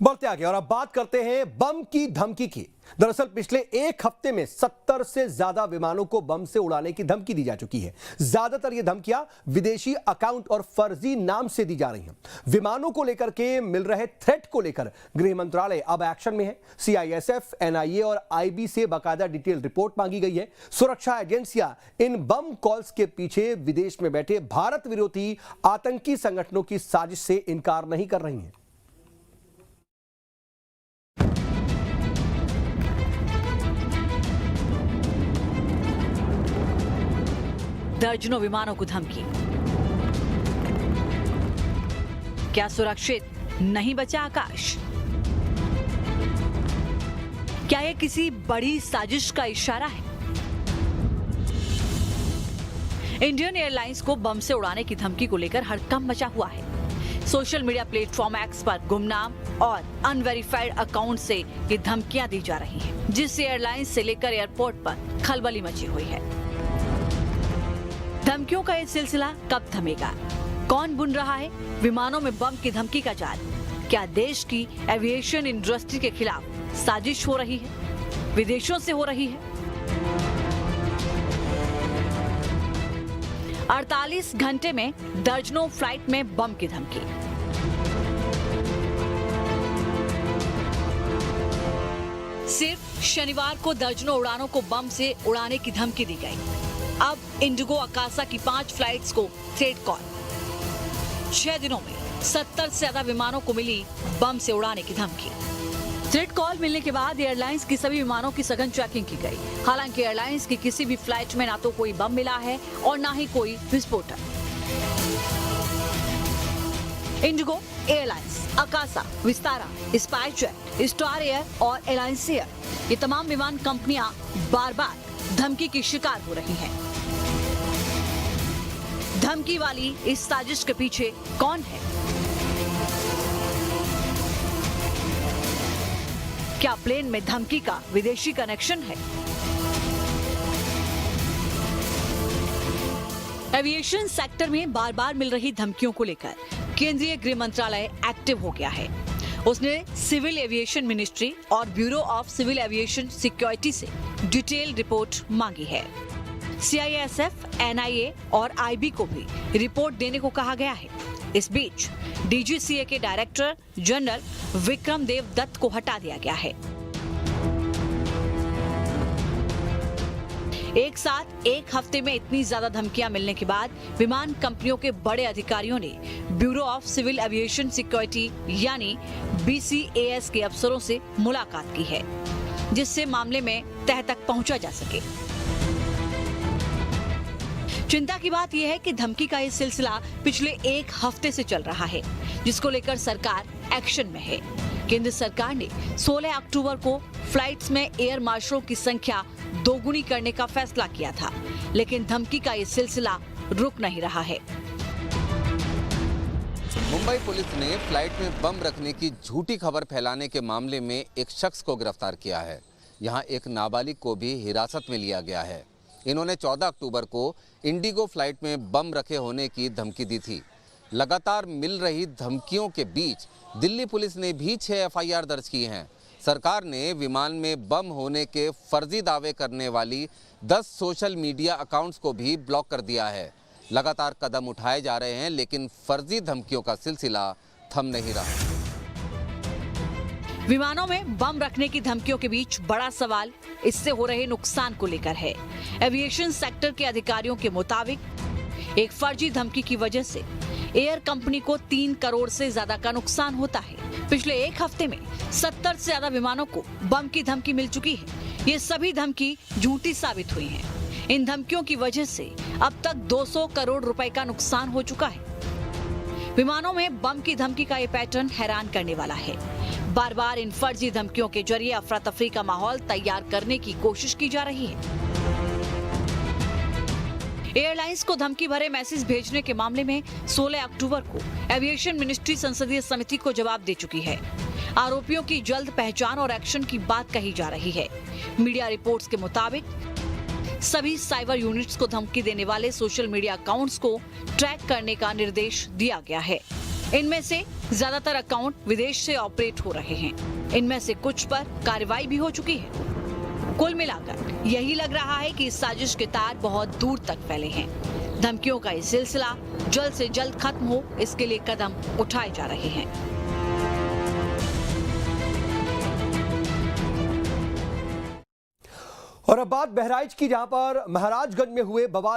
बढ़ते आगे और अब बात करते हैं बम की धमकी की। दरअसल पिछले एक हफ्ते में 70 से ज्यादा विमानों को बम से उड़ाने की धमकी दी जा चुकी है। ज्यादातर ये धमकियां विदेशी अकाउंट और फर्जी नाम से दी जा रही हैं। विमानों को लेकर के मिल रहे थ्रेट को लेकर गृह मंत्रालय अब एक्शन में है। सीआईएसएफ, एनआईए और आईबी से बाकायदा डिटेल रिपोर्ट मांगी गई है। सुरक्षा एजेंसियां इन बम कॉल्स के पीछे विदेश में बैठे भारत विरोधी आतंकी संगठनों की साजिश से इनकार नहीं कर रही हैं। दर्जनों विमानों को धमकी। क्या सुरक्षित नहीं बचा आकाश? क्या यह किसी बड़ी साजिश का इशारा है? इंडियन एयरलाइंस को बम से उड़ाने की धमकी को लेकर हड़कंप मचा हुआ है। सोशल मीडिया प्लेटफॉर्म एक्स पर गुमनाम और अनवेरिफाइड अकाउंट से ये धमकियां दी जा रही हैं, जिससे एयरलाइंस से लेकर एयरपोर्ट पर खलबली मची हुई है। धमकियों का ये सिलसिला कब थमेगा? कौन बुन रहा है विमानों में बम की धमकी का जाल? क्या देश की एविएशन इंडस्ट्री के खिलाफ साजिश हो रही है? विदेशों से हो रही है? 48 घंटे में दर्जनों फ्लाइट में बम की धमकी। सिर्फ शनिवार को दर्जनों उड़ानों को बम से उड़ाने की धमकी दी गई। अब इंडिगो अकासा की 5 फ्लाइट्स को थ्रेट कॉल। 6 दिनों में 70 से ज्यादा विमानों को मिली बम से उड़ाने की धमकी। थ्रेट कॉल मिलने के बाद एयरलाइंस की सभी विमानों की सघन चेकिंग की गई। हालांकि एयरलाइंस की किसी भी फ्लाइट में ना तो कोई बम मिला है और ना ही कोई विस्फोटक। Indigo airlines, Akasa, Vistara, SpiceJet, star air और एलायंस एयर, ये तमाम विमान कंपनियां बार बार धमकी की शिकार हो रही हैं। धमकी वाली इस साजिश के पीछे कौन है? क्या प्लेन में धमकी का विदेशी कनेक्शन है? एविएशन सेक्टर में बार बार मिल रही धमकियों को लेकर केंद्रीय गृह मंत्रालय एक्टिव हो गया है। उसने सिविल एविएशन मिनिस्ट्री और bureau of civil aviation security से डिटेल रिपोर्ट मांगी है। सीआईएसएफ, एनआईए और आईबी को भी रिपोर्ट देने को कहा गया है। इस बीच डीजीसीए के डायरेक्टर जनरल विक्रम देव दत्त को हटा दिया गया है। एक साथ एक हफ्ते में इतनी ज्यादा धमकियां मिलने के बाद विमान कंपनियों के बड़े अधिकारियों ने bureau of civil aviation security यानी बीसीएएस के अफसरों से मुलाकात की है, जिससे मामले में तह तक पहुंचा जा सके। चिंता की बात यह है कि धमकी का ये सिलसिला पिछले एक हफ्ते से चल रहा है, जिसको लेकर सरकार एक्शन में है। केंद्र सरकार ने 16 अक्टूबर को फ्लाइट्स में एयर मार्शलों की संख्या दोगुनी करने का फैसला किया था, लेकिन धमकी का ये सिलसिला रुक नहीं रहा है। मुंबई पुलिस ने फ्लाइट में बम रखने की झूठी खबर फैलाने के मामले में एक शख्स को गिरफ्तार किया है। यहां एक नाबालिग को भी हिरासत में लिया गया है। इन्होंने 14 अक्टूबर को इंडिगो फ्लाइट में बम रखे होने की धमकी दी थी। लगातार मिल रही धमकियों के बीच दिल्ली पुलिस ने भी 6 एफआईआर दर्ज की हैं। सरकार ने विमान में बम होने के फर्जी दावे करने वाली 10 सोशल मीडिया अकाउंट्स को भी ब्लॉक कर दिया है। लगातार कदम उठाए जा रहे हैं, लेकिन फर्जी धमकियों का सिलसिला थम नहीं रहा। विमानों में बम रखने की धमकियों के बीच बड़ा सवाल इससे हो रहे नुकसान को लेकर है। एविएशन सेक्टर के अधिकारियों के मुताबिक एक फर्जी धमकी की वजह से एयर कंपनी को 3 करोड़ से ज्यादा का नुकसान होता है। पिछले एक हफ्ते में 70 से ज्यादा विमानों को बम की धमकी मिल चुकी है। ये सभी धमकी झूठी साबित हुई हैं। इन धमकियों की वजह से अब तक 200 करोड़ रुपए का नुकसान हो चुका है। विमानों में बम की धमकी का ये पैटर्न हैरान करने वाला है। बार बार इन फर्जी धमकियों के जरिए अफरा तफरी का माहौल तैयार करने की कोशिश की जा रही है। एयरलाइंस को धमकी भरे मैसेज भेजने के मामले में 16 अक्टूबर को एविएशन मिनिस्ट्री संसदीय समिति को जवाब दे चुकी है। आरोपियों की जल्द पहचान और एक्शन की बात कही जा रही है। मीडिया रिपोर्ट्स के मुताबिक सभी साइबर यूनिट्स को धमकी देने वाले सोशल मीडिया अकाउंट्स को ट्रैक करने का निर्देश दिया गया है। इनमें से ज्यादातर अकाउंट विदेश से ऑपरेट हो रहे हैं। इनमें से कुछ पर कार्रवाई भी हो चुकी है। कुल मिलाकर यही लग रहा है कि इस साजिश के तार बहुत दूर तक फैले हैं। धमकियों का ये सिलसिला जल्द से जल्द खत्म हो, इसके लिए कदम उठाए जा रहे हैं। और अब बात बहराइच की, जहां पर महाराजगंज में हुए बवाल